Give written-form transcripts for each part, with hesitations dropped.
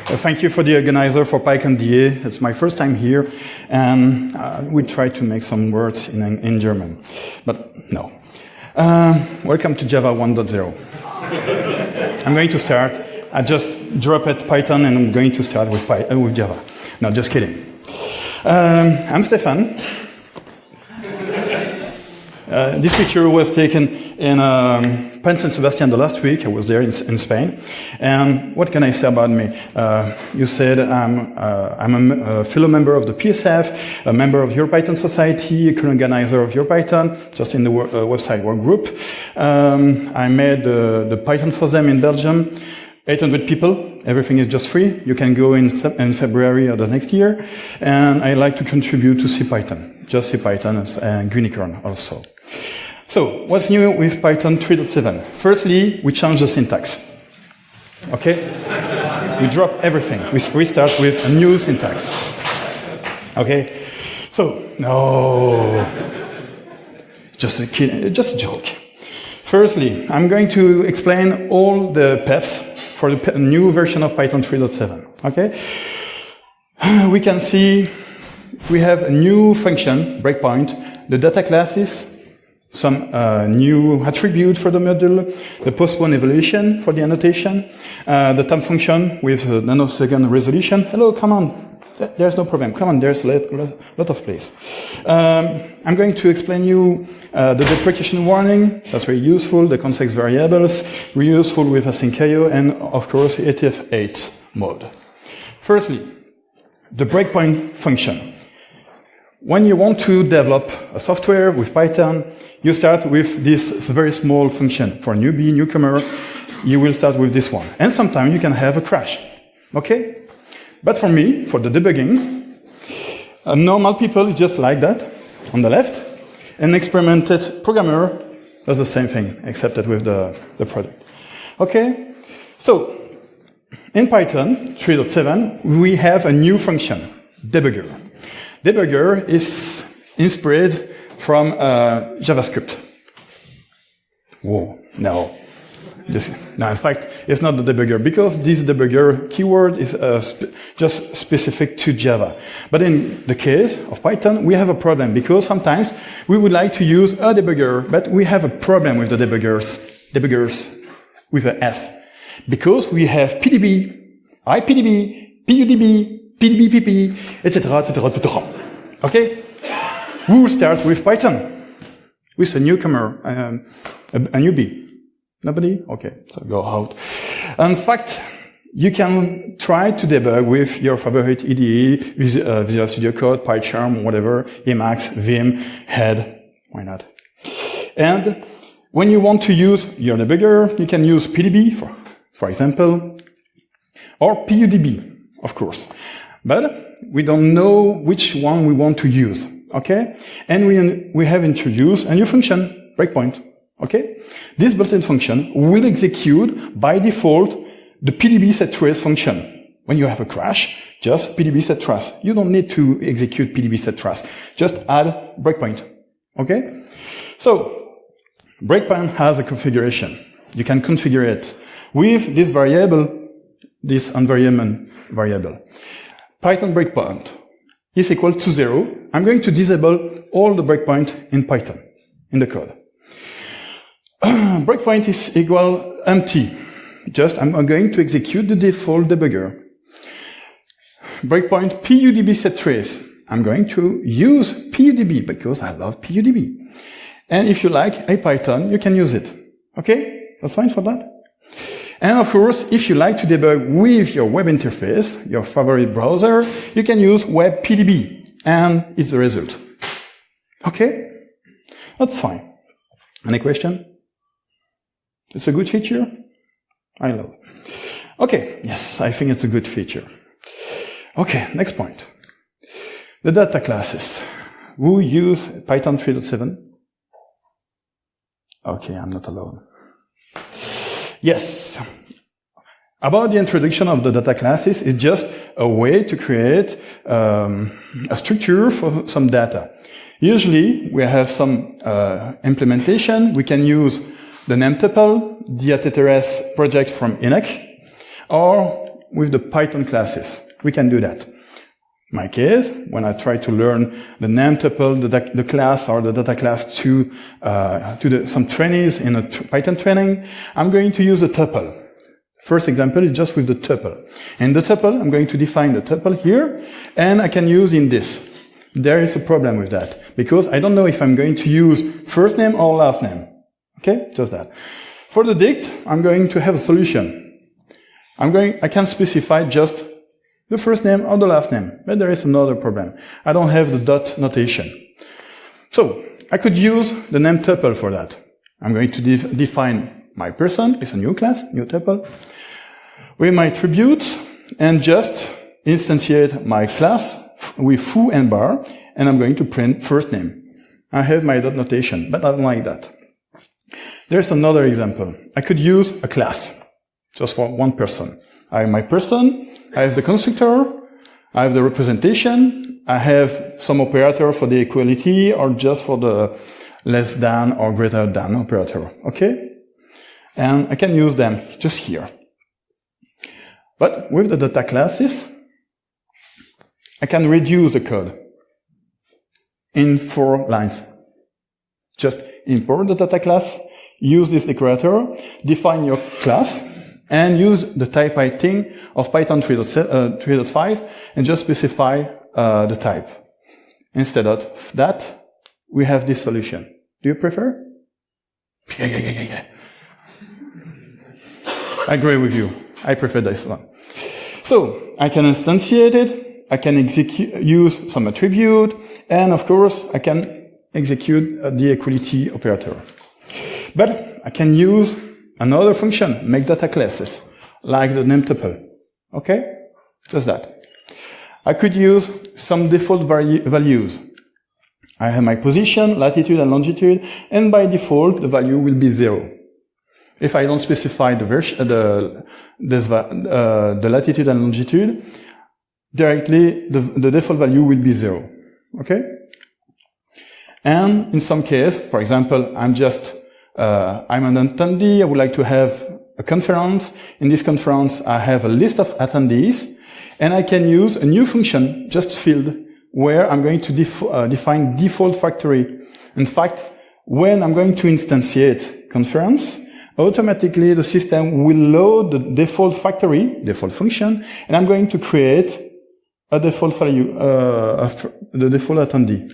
Thank you for the organizer for PyCon DA. It's my first time here, and we try to make some words in German, but no. Welcome to Java 1.0. I'm going to start. I just drop at Python, and I'm going to start with Java. No, just kidding. I'm Stephane. This picture was taken in Pan San Sebastian the last week. I was there in Spain. And what can I say about me? You said I'm a fellow member of the PSF, a member of Your Python Society, a co-organizer of Your Python, just in the website work group. I made the Python for them in Belgium. 800 people. Everything is just free. You can go in February of the next year. And I like to contribute to CPython. Just CPython and Unicorn also. So, what's new with Python 3.7? Firstly, we changed the syntax. Okay? We drop everything. We start with a new syntax. Okay? So, no. Just a joke. Firstly, I'm going to explain all the paths for the new version of Python 3.7. Okay? We can see we have a new function, breakpoint, the data classes, some new attribute for the module, the postpone evaluation for the annotation, the time function with nanosecond resolution. Hello, come on. There's no problem. Come on, there's a lot of place. I'm going to explain you the deprecation warning. That's very useful. The context variables, very useful with asyncio, and of course, ATF8 mode. Firstly, the breakpoint function. When you want to develop a software with Python, you start with this very small function. For newbie, newcomer, you will start with this one. And sometimes you can have a crash. Okay? But for me, for the debugging, normal people is just like that, on the left. An experimented programmer does the same thing, except that with the product. Okay? So, in Python 3.7, we have a new function, debugger. Debugger is inspired from JavaScript. Whoa, no. No, in fact, it's not the debugger, because this debugger keyword is just specific to Java. But in the case of Python, we have a problem, because sometimes we would like to use a debugger, but we have a problem with the debuggers with an S. Because we have PDB, IPDB, PUDB, PDB-PP, etc., etc., etc. Okay? We will start with Python, with a newcomer, a newbie. Nobody? Okay, so go out. In fact, you can try to debug with your favorite IDE, Visual Studio Code, PyCharm, whatever, Emacs, Vim, Head, why not? And when you want to use your debugger, you can use PDB, for example, or PUDB, of course. But we don't know which one we want to use, okay? And we have introduced a new function, breakpoint. Okay? This built-in function will execute by default the PDB set trace function. When you have a crash, just PDB set trace. You don't need to execute PDB set trace. Just add breakpoint. Okay? So, breakpoint has a configuration. You can configure it with this variable, this environment variable. Python breakpoint is equal to 0. I'm going to disable all the breakpoint in Python, in the code. Breakpoint is equal empty. Just, I'm going to execute the default debugger. Breakpoint PUDB set trace. I'm going to use PUDB because I love PUDB. And if you like IPython, you can use it. Okay? That's fine for that. And of course, if you like to debug with your web interface, your favorite browser, you can use WebPDB. And it's the result. Okay? That's fine. Any question? It's a good feature? I love. Okay, yes, I think it's a good feature. Okay, next point. The data classes. Who use Python 3.7? Okay, I'm not alone. Yes. About the introduction of the data classes, it's just a way to create a structure for some data. Usually, we have some implementation. We can use the name tuple, the ATTRS project from INEC, or with the Python classes. We can do that. In my case, when I try to learn the name tuple, the class or the data class to some trainees in a Python training, I'm going to use the tuple. First example is just with the tuple. And the tuple, I'm going to define the tuple here, and I can use in this. There is a problem with that, because I don't know if I'm going to use first name or last name. Okay? Just that. For the dict, I'm going to have a solution. I can specify just the first name or the last name, but there is another problem. I don't have the dot notation. So, I could use the name tuple for that. I'm going to define my person, it's a new class, new tuple, with my attributes, and just instantiate my class with foo and bar, and I'm going to print first name. I have my dot notation, but I don't like that. There's another example. I could use a class, just for one person. I have my person, I have the constructor, I have the representation, I have some operator for the equality, or just for the less than or greater than operator, okay? And I can use them just here. But with the data classes, I can reduce the code in 4 lines. Just import the data class, use this decorator, define your class, and use the typewriting of Python 3.5 and just specify the type. Instead of that, we have this solution. Do you prefer? Yeah. I agree with you. I prefer this one. So, I can instantiate it, I can use some attribute, and of course, I can execute the equality operator. But I can use another function, make data classes, like the name tuple. Okay? Just that. I could use some default values. I have my position, latitude and longitude, and by default, the value will be 0. If I don't specify the latitude and longitude, directly the default value will be 0. Okay? And in some case, for example, I'm an attendee, I would like to have a conference. In this conference, I have a list of attendees, and I can use a new function, just field, where I'm going to define default factory. In fact, when I'm going to instantiate conference, automatically the system will load the default factory, default function, and I'm going to create a default value, the default attendee,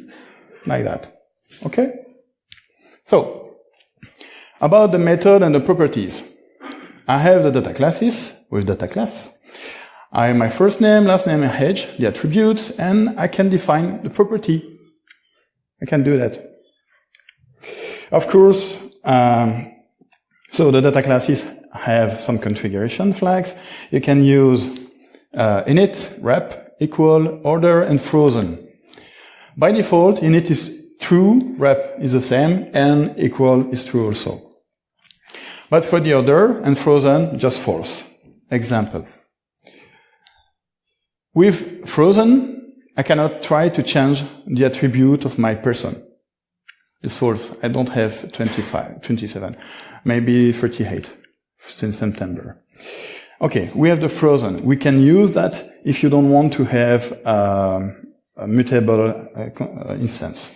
like that. Okay? So, about the method and the properties. I have the data classes with data class. I have my first name, last name, and age, the attributes, and I can define the property. I can do that. Of course, so the data classes have some configuration flags. You can use init, rep, equal, order, and frozen. By default, init is true, rep is the same, and equal is true also. But for the order and frozen, just false. Example. With frozen, I cannot try to change the attribute of my person. It's false. I don't have 27, maybe 38 since September. Okay, we have the frozen. We can use that if you don't want to have a mutable instance.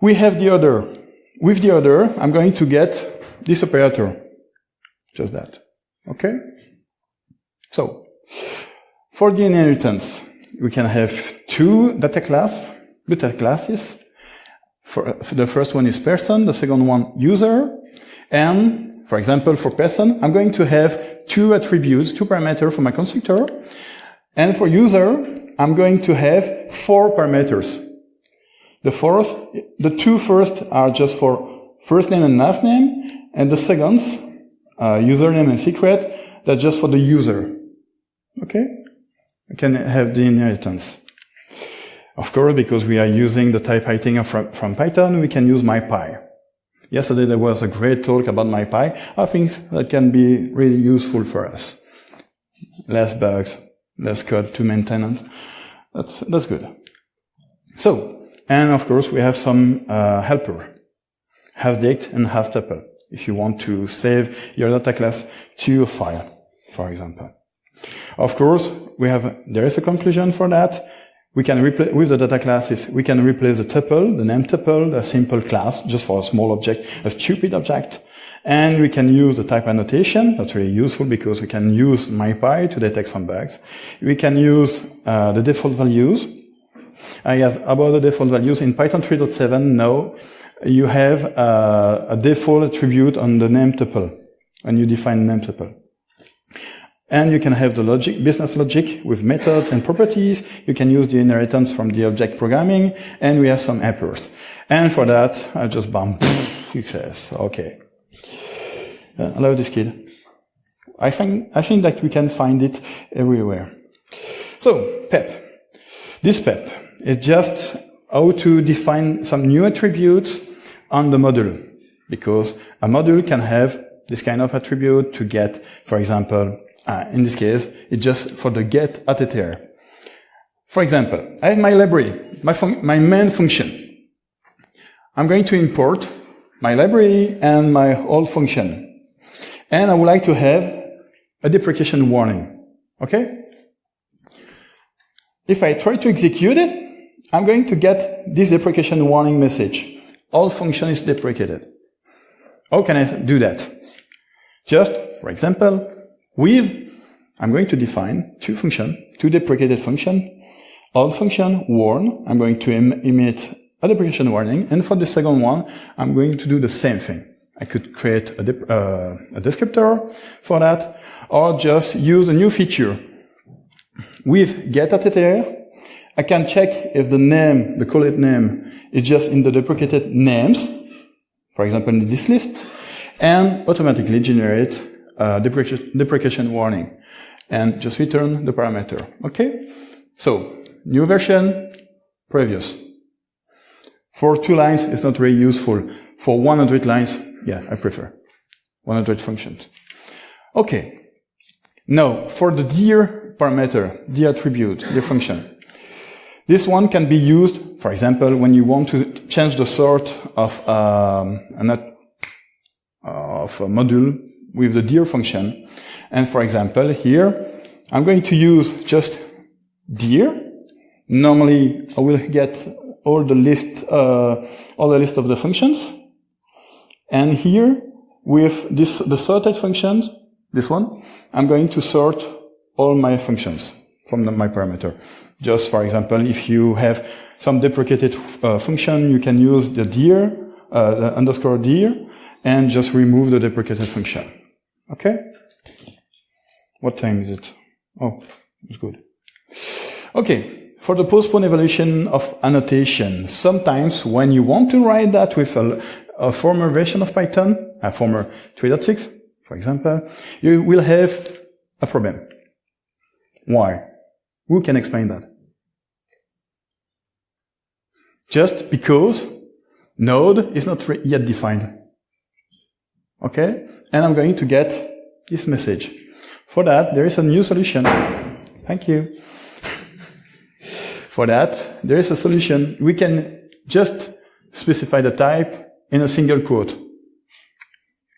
We have the order. With the order, I'm going to get this operator. Just that. Okay? So, for the inheritance, we can have 2 data classes. For the first one is person, the second one user. And, for example, for person, I'm going to have 2 attributes, 2 parameters for my constructor. And for user, I'm going to have 4 parameters. The 2 first are just for first name and last name, and the seconds, username and secret, that's just for the user. Okay? We can have the inheritance. Of course, because we are using the typewriting from Python, we can use MyPy. Yesterday there was a great talk about MyPy. I think that can be really useful for us. Less bugs, less code to maintain. That's good. So, and of course we have some helper. hasDict and hasTuple, if you want to save your data class to a file, for example. Of course, there is a conclusion for that. We can replace, with the data classes, we can replace the tuple, the name tuple, the simple class, just for a small object, a stupid object. And we can use the type annotation. That's really useful because we can use MyPy to detect some bugs. We can use the default values. Yes, about the default values, in Python 3.7, now you have a default attribute on the name tuple, and you define name tuple. And you can have the logic, business logic with methods and properties. You can use the inheritance from the object programming, and we have some helpers. And for that, I just success. Okay. I love this kid. I think that we can find it everywhere. So, PEP. This PEP is just how to define some new attributes on the module. Because a module can have this kind of attribute to get, for example, in this case, it's just for the get attr. For example, I have my library, my main function. I'm going to import my library and my whole function. And I would like to have a deprecation warning. Okay? If I try to execute it, I'm going to get this deprecation warning message. All function is deprecated. How can I do that? Just, for example, I'm going to define two deprecated function. All function warn, I'm going to emit a deprecation warning, and for the second one, I'm going to do the same thing. I could create a descriptor for that, or just use a new feature. With getAttr, I can check if the name, the called name, is just in the deprecated names, for example, in this list, and automatically generate a deprecation warning, and just return the parameter. Okay? So, new version, previous. For 2 lines, it's not very useful. For 100 lines, yeah, I prefer 100 functions. Okay. Now, for the dir parameter, dir attribute, dir function, this one can be used, for example, when you want to change the sort of a module with the dir function. And for example, here, I'm going to use just dir. Normally, I will get all the list of the functions. And here, with the sorted functions, this one, I'm going to sort all my functions from my parameter. Just for example, if you have some deprecated function, you can use the dir, underscore dir, and just remove the deprecated function. Okay? What time is it? Oh, it's good. Okay. For the postpone evaluation of annotation, sometimes when you want to write that with a former version of Python, a former 3.6, for example, you will have a problem. Why? Who can explain that? Just because node is not yet defined. Okay? And I'm going to get this message. For that, there is a new solution. Thank you. For that, there is a solution. We can just specify the type in a single quote.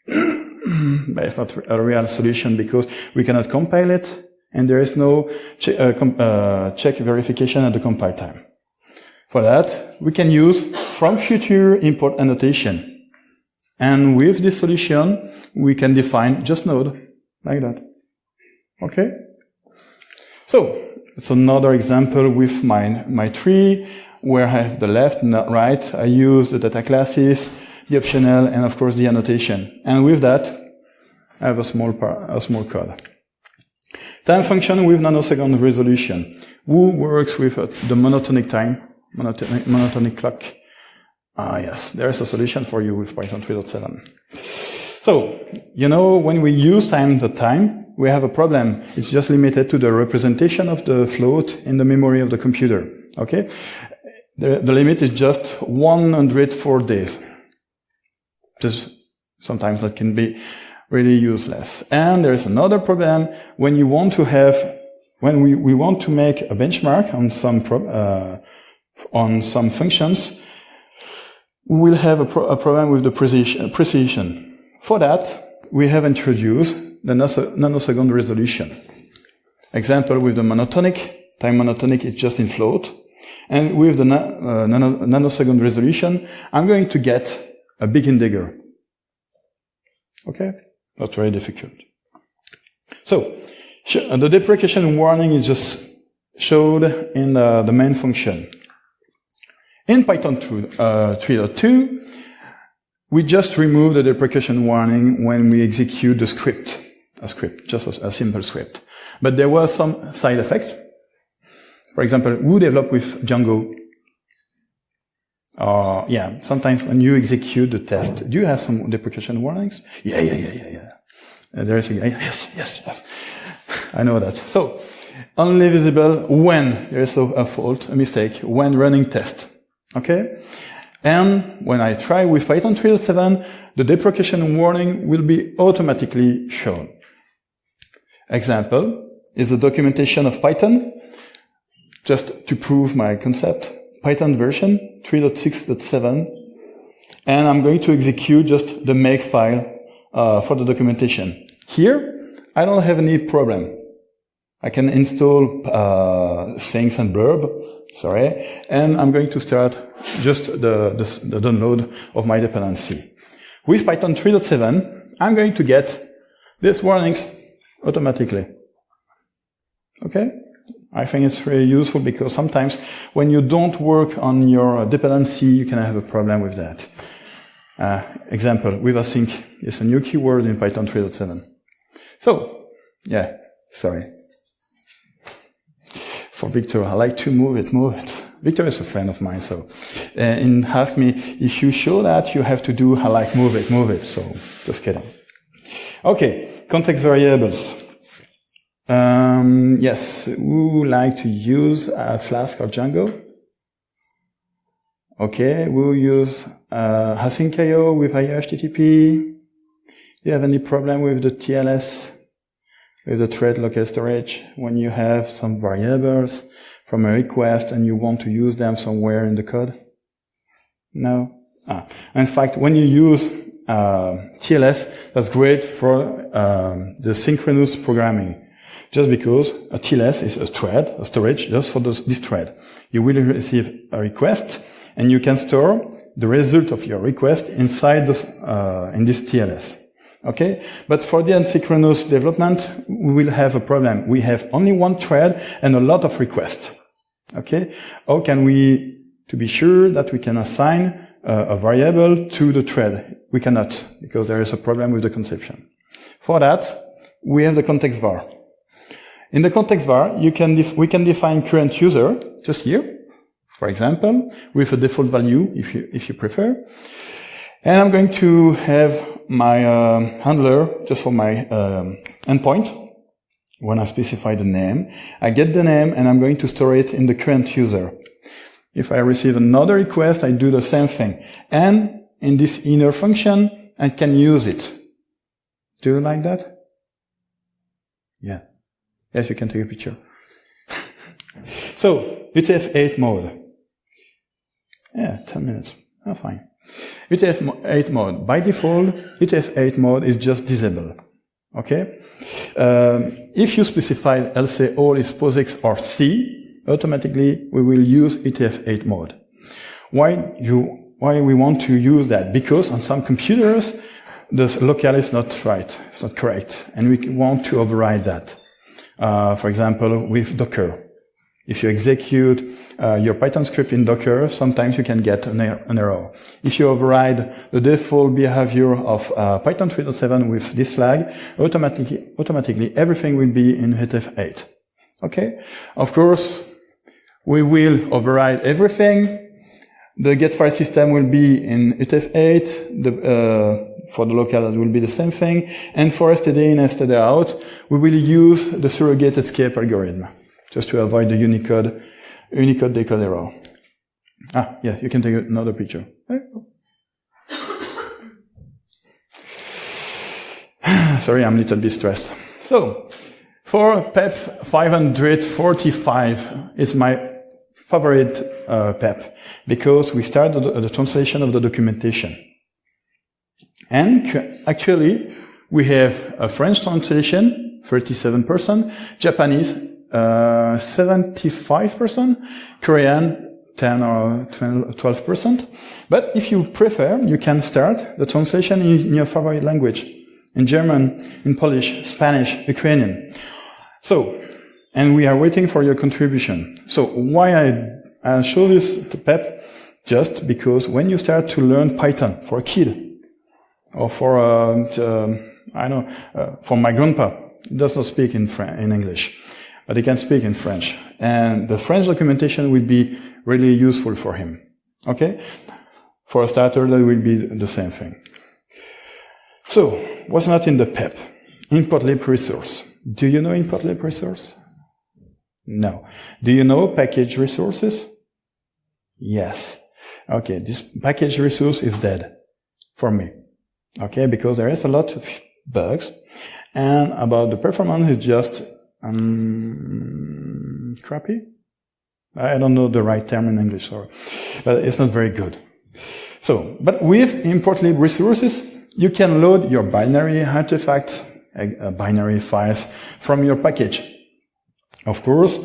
But it's not a real solution because we cannot compile it, and there is no check verification at the compile time. For that, we can use from future import annotation. And with this solution, we can define just node, like that. Okay? So, it's another example with my tree, where I have the left and the right. I use the data classes, the optional, and of course the annotation. And with that, I have a small code. Time function with nanosecond resolution. Who works with the monotonic time, monotonic clock? Yes, there is a solution for you with Python 3.7. So, when we use time, we have a problem. It's just limited to the representation of the float in the memory of the computer. Okay? The limit is just 104 days. Just sometimes that can be really useless. And there's another problem when you want to when we want to make a benchmark on some functions, we will have a problem with the precision. For that, we have introduced the nanosecond resolution. Example with the monotonic. Time monotonic is just in float. And with the nanosecond resolution, I'm going to get a big integer. Okay? That's very difficult. So, the deprecation warning is just showed in the main function. In Python 3.2, we just remove the deprecation warning when we execute the script, just a simple script. But there was some side effects. For example, who developed with Django? Yeah, sometimes when you execute the test, do you have some deprecation warnings? Yeah. There's a guy, yes. I know that. So, only visible when there is a fault, a mistake, when running test. Okay? And when I try with Python 3.7, the deprecation warning will be automatically shown. Example is the documentation of Python. Just to prove my concept, Python version 3.6.7, and I'm going to execute just the make file for the documentation. Here, I don't have any problem. I can install Sphinx and Blurb, and I'm going to start just the download of my dependency. With Python 3.7, I'm going to get these warnings automatically. Okay? I think it's very useful because sometimes when you don't work on your dependency, you can have a problem with that. Example, with async is a new keyword in Python 3.7. So, yeah, sorry. For Victor, I like to move it. Victor is a friend of mine, so and asked me, if you show that, you have to do, I like move it, so just kidding. Okay, context variables. Yes, who like to use Flask or Django? Okay, we'll use asyncio with HTTP. Do you have any problem with the TLS, with the thread local storage, when you have some variables from a request and you want to use them somewhere in the code? No? In fact, when you use TLS, that's great for the synchronous programming. Just because a TLS is a thread, a storage, just for this thread. You will receive a request, and you can store the result of your request inside in this TLS. Okay? But for the asynchronous development, we will have a problem. We have only one thread and a lot of requests. Okay? How can we, to be sure that we can assign a variable to the thread? We cannot, because there is a problem with the conception. For that, we have the context var. In the context var, we can define current user, just here, for example, with a default value, if you prefer. And I'm going to have my handler just for my endpoint. When I specify the name, I get the name and I'm going to store it in the current user. If I receive another request, I do the same thing. And in this inner function, I can use it. Do you like that? Yeah. Yes, you can take a picture. So, UTF-8 mode. Yeah, 10 minutes. Oh, fine. UTF-8 mode. By default, UTF-8 mode is just disable. Okay? If you specify, let's say, all is POSIX or C, automatically we will use UTF-8 mode. Why we want to use that? Because on some computers, the local is not right, it's not correct, and we want to override that. For example, with Docker. If you execute your Python script in Docker, sometimes you can get an error. If you override the default behavior of Python 3.7 with this flag, automatically everything will be in UTF-8. Okay? Of course, we will override everything. The get file system will be in UTF-8. For the local, it will be the same thing. And for std in, std out, we will use the surrogate escape algorithm, just to avoid the Unicode decode error. Yeah, you can take another picture. Sorry, I'm a little bit stressed. So, for PEP 545 is my favorite PEP, because we start the translation of the documentation. And actually, we have a French translation, 37%, Japanese, 75%, Korean 10 or 12%. But if you prefer, you can start the translation in your favorite language, in German, in Polish, Spanish, Ukrainian. So, and we are waiting for your contribution. So why I show this to PEP? Just because when you start to learn Python for a kid, or for, for my grandpa, he does not speak in English, but he can speak in French. And the French documentation will be really useful for him. Okay? For a starter, that will be the same thing. So, what's not in the PEP? Import lib resource. Do you know import lib resource? No. Do you know package resources? Yes. Okay, this package resource is dead for me. Okay, because there is a lot of bugs, and about the performance is just crappy. I don't know the right term in English, sorry, but it's not very good. So, but with import lib resources, you can load your binary artifacts, binary files from your package. Of course,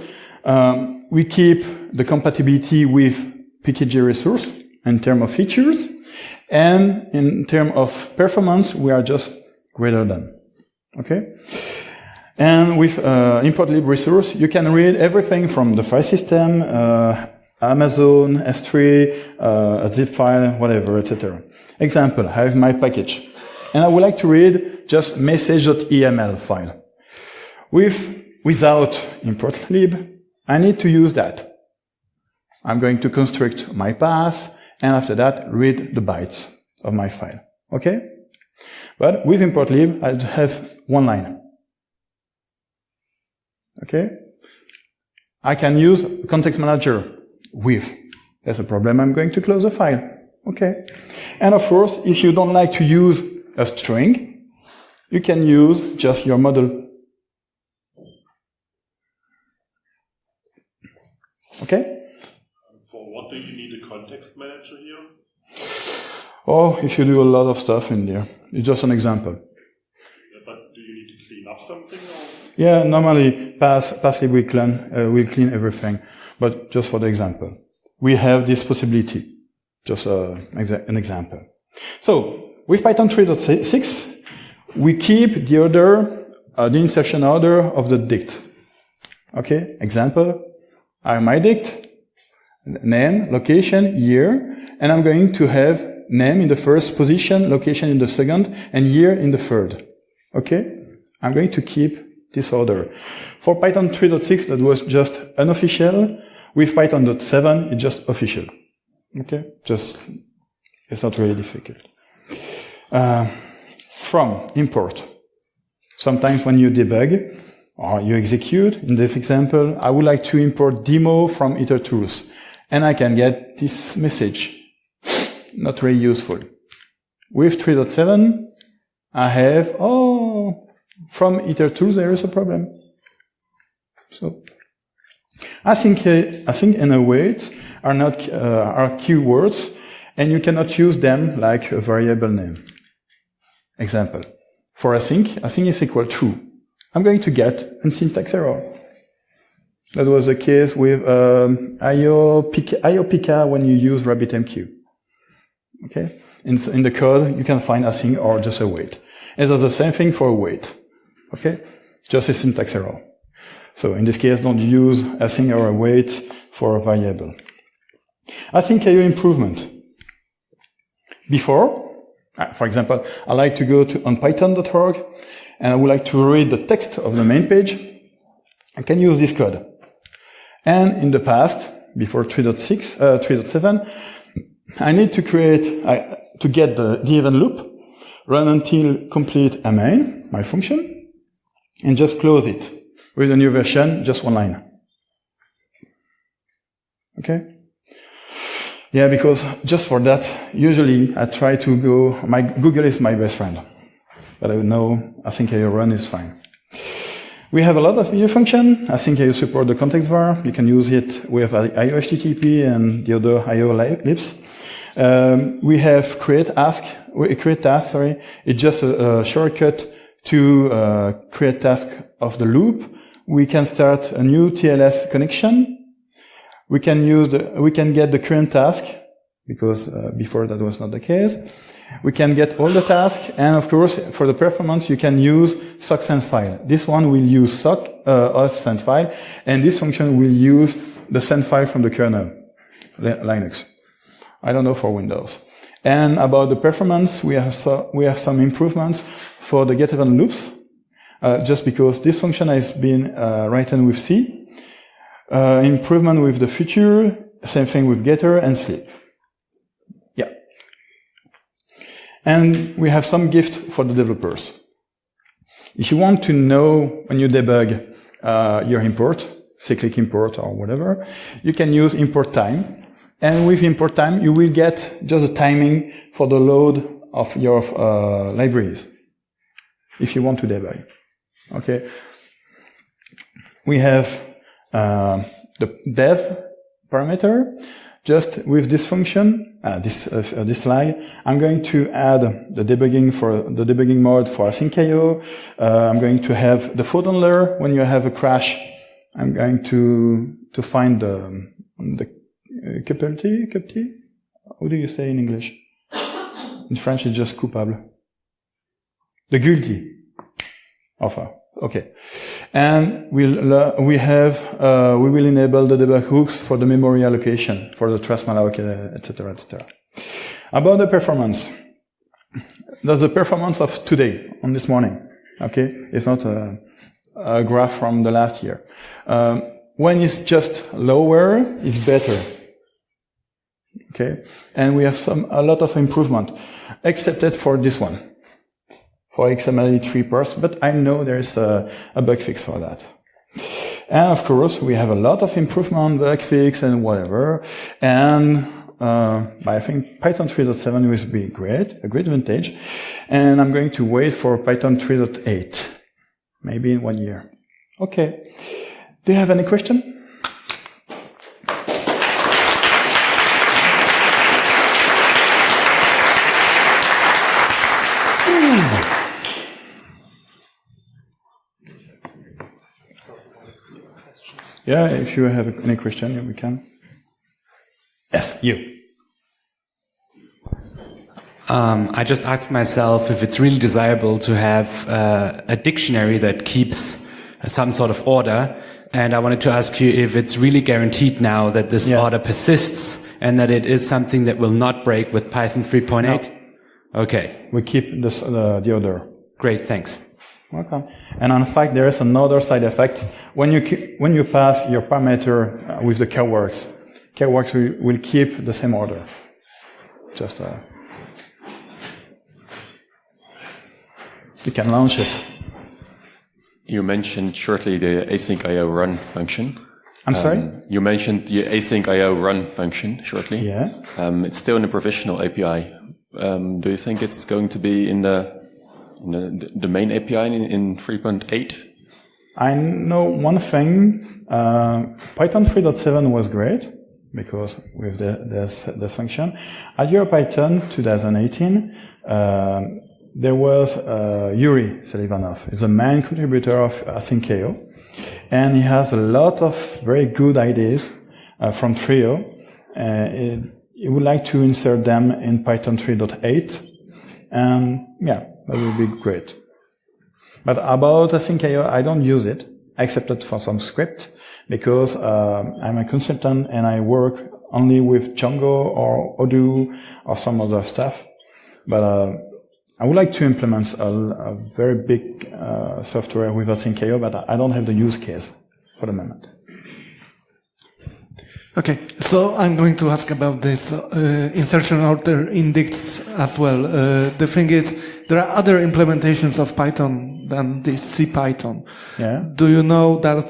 we keep the compatibility with PKG resource in terms of features, and in terms of performance, we are just greater than. Okay? And with import lib resource, you can read everything from the file system, Amazon, S3, a zip file, whatever, etc. Example, I have my package, and I would like to read just message.eml file. Without import lib, I need to use that. I'm going to construct my path, and after that, read the bytes of my file. Okay? But with import lib, I have one line. Okay? I can use context manager with. There's a problem, I'm going to close the file. Okay? And of course, if you don't like to use a string, you can use just your model. Okay? For what do you need a context manager here? Oh, if you do a lot of stuff in there. It's just an example. Yeah, but do you need to clean up something? Or? Yeah, normally passive will clean everything. But just for the example. We have this possibility. Just an example. So, with Python 3.6, we keep the order, the insertion order of the dict. Okay, example. I have my dict, name, location, year, and I'm going to have name in the first position, location in the second, and year in the third. Okay? I'm going to keep this order. For Python 3.6, that was just unofficial. With Python 7, it's just official. Okay? It's not really difficult. From import. Sometimes when you debug, or you execute, in this example, I would like to import demo from itertools. And I can get this message. Not very useful. With 3.7, I have, from itertools there is a problem. So, async and await are keywords, and you cannot use them like a variable name. Example. For async is equal true. I'm going to get a syntax error. That was the case with IOPK when you use RabbitMQ. Okay? In the code, you can find async or just await. And that's the same thing for await. Okay? Just a syntax error. So in this case, don't use async or await for a variable. Asyncio improvement. Before, for example, I like to go on python.org, and I would like to read the text of the main page. I can use this code. And in the past, before 3.7, I need to to get the event loop, run until complete a main, my function, and just close it. With a new version, just one line. Okay? Yeah, because just for that, usually I try to go, Google is my best friend. But I know asyncio run is fine. We have a lot of IO function. Asyncio support the context var. You can use it with IO HTTP and the other IO libs. We have create task. It's just a shortcut to create task of the loop we can start a new TLS connection. We can get the current task, because before that was not the case. We can get all the tasks, and of course, for the performance, you can use sock send file. This one will use sock send file, and this function will use the send file from the kernel, Linux. I don't know for Windows. And about the performance, we have some improvements for the get event loops, just because this function has been written with C. Improvement with the future, same thing with getter and sleep. Yeah. And we have some gift for the developers. If you want to know when you debug your import, cyclic import or whatever, you can use import time. And with import time, you will get just a timing for the load of your libraries, if you want to debug. Okay. We have the dev parameter. Just with this function, this slide, I'm going to add the debugging mode for asyncio. I'm going to have the fault handler when you have a crash. I'm going to find the culpability. How do you say in English? In French, it's just coupable. The guilty offer. Okay. And we will enable the debug hooks for the memory allocation, for the trace malloc, etc., etc. About the performance. That's the performance of today, on this morning. Okay? It's not a graph from the last year. When it's just lower, it's better. Okay? And we have a lot of improvement, except for this one. For XML3 parts, but I know there's a bug fix for that. And of course, we have a lot of improvement, bug fix, and whatever. And I think Python 3.7 will be great, a great advantage. And I'm going to wait for Python 3.8, maybe in 1 year. Okay. Do you have any question? Yeah, if you have any question, we can. Yes, you. I just asked myself if it's really desirable to have a dictionary that keeps some sort of order, and I wanted to ask you if it's really guaranteed now that this order persists and that it is something that will not break with Python 3.8? No. Okay. We keep the order. Great, thanks. Welcome. And in fact, there is another side effect. When you pass your parameter with the kworks will keep the same order. Just you can launch it. You mentioned shortly the asyncio run function. I'm sorry? You mentioned the asyncio run function shortly. Yeah. It's still in the provisional API. Do you think it's going to be in the main API in 3.8? I know one thing. Python 3.7 was great because with this function. At EuroPython 2018, there was Yuri Selivanov. He's a main contributor of asyncio, and he has a lot of very good ideas from Trio. He would like to insert them in Python 3.8, and yeah, that would be great. But about asyncio, I don't use it, except for some script, because I'm a consultant and I work only with Django or Odoo or some other stuff. But I would like to implement a very big software with asyncio, but I don't have the use case for the moment. Okay, so I'm going to ask about this insertion order index as well. The thing is, there are other implementations of Python than this CPython. Yeah. Do you know that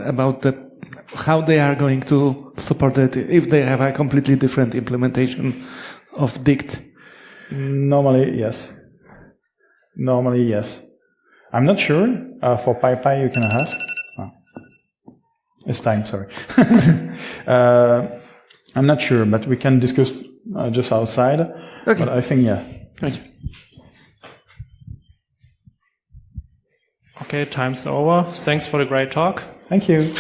about how they are going to support it if they have a completely different implementation of dict? Normally, yes. I'm not sure. For PyPy, you can ask. It's time, sorry. I'm not sure, but we can discuss just outside. Okay. But I think, yeah. Thank you. Okay, time's over. Thanks for the great talk. Thank you.